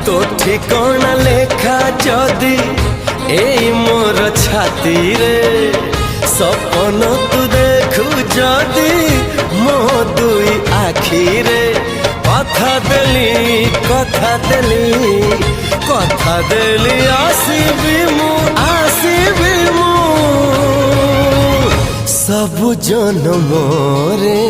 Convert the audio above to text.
तो ठिकाना लेखा जदि एई मोर छाती रे सपन तू देखु जदि मो दुई आखी रे कथा देली आसीबी मु सब जन्म रे।